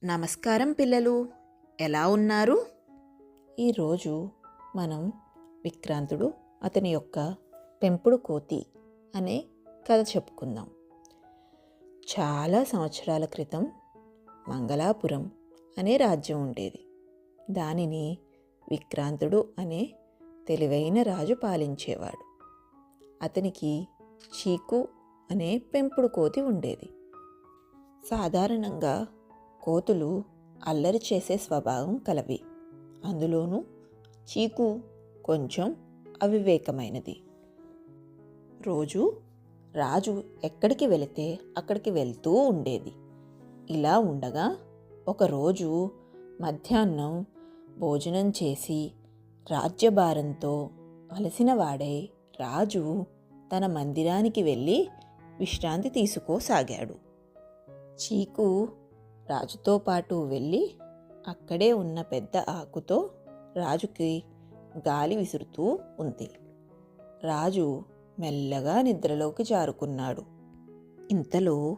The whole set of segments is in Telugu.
నమస్కారం పిల్లలు, ఎలా ఉన్నారు? ఈరోజు మనం విక్రాంతుడు అతని యొక్క పెంపుడు కోతి అనే కథ చెప్పుకుందాం. చాలా సంవత్సరాల క్రితం మంగళాపురం అనే రాజ్యం ఉండేది. దానిని విక్రాంతుడు అనే తెలివైన రాజు పాలించేవాడు. అతనికి చీకు అనే పెంపుడు కోతి ఉండేది. సాధారణంగా కోతులు అల్లరి చేసే స్వభావం కలవి. అందులోనూ చీకు కొంచెం అవివేకమైనది. రోజు రాజు ఎక్కడికి వెళితే అక్కడికి వెళ్తూ ఉండేది. ఇలా ఉండగా ఒకరోజు మధ్యాహ్నం భోజనం చేసి రాజ్యభారంతో అలసిన వాడై రాజు తన మందిరానికి వెళ్ళి విశ్రాంతి తీసుకోసాగాడు. చీకు రాజుతో పాటు వెళ్ళి అక్కడే ఉన్న పెద్ద ఆకుతో రాజుకి గాలి విసురుతూ ఉంది. రాజు మెల్లగా నిద్రలోకి జారుకున్నాడు. ఇంతలో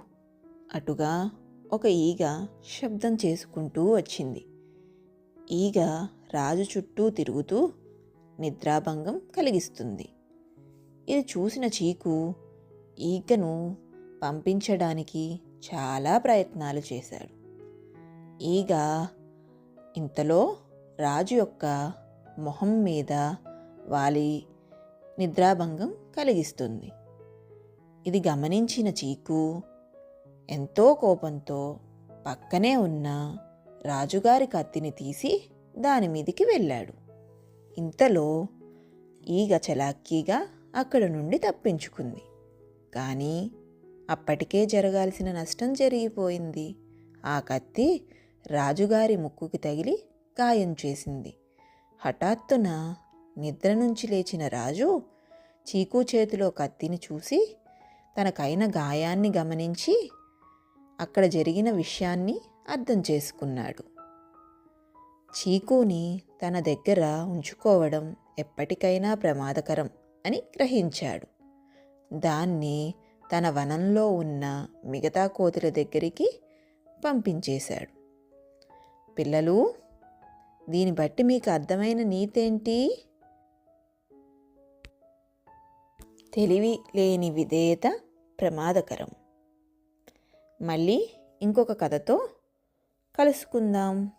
అటుగా ఒక ఈగ శబ్దం చేసుకుంటూ వచ్చింది. ఈగ రాజు చుట్టూ తిరుగుతూ నిద్రాభంగం కలిగిస్తుంది. ఇది చూసిన చీకు ఈగను పంపించడానికి చాలా ప్రయత్నాలు చేశాడు. ఈగ ఇంతలో రాజు యొక్క మొహం మీద వాలి నిద్రాభంగం కలిగిస్తుంది. ఇది గమనించిన చీకు ఎంతో కోపంతో పక్కనే ఉన్న రాజుగారి కత్తిని తీసి దాని మీదికి వెళ్ళాడు. ఇంతలో ఈగ చలాకీగా అక్కడ నుండి తప్పించుకుంది. కానీ అప్పటికే జరగాల్సిన నష్టం జరిగిపోయింది. ఆ కత్తి రాజుగారి ముక్కుకి తగిలి గాయం చేసింది. హఠాత్తున నిద్ర నుంచి లేచిన రాజు చీకు చేతిలో కత్తిని చూసి తనకైన గాయాన్ని గమనించి అక్కడ జరిగిన విషయాన్ని అర్థం చేసుకున్నాడు. చీకుని తన దగ్గర ఉంచుకోవడం ఎప్పటికైనా ప్రమాదకరం అని గ్రహించాడు. దాన్ని తన వనంలో ఉన్న మిగతా కోతుల దగ్గరికి పంపించేశాడు. పిల్లలు, దీన్ని బట్టి మీకు అర్థమైన నీతేంటి? తెలివి లేని విధేయత ప్రమాదకరం. మళ్ళీ ఇంకొక కథతో కలుసుకుందాం.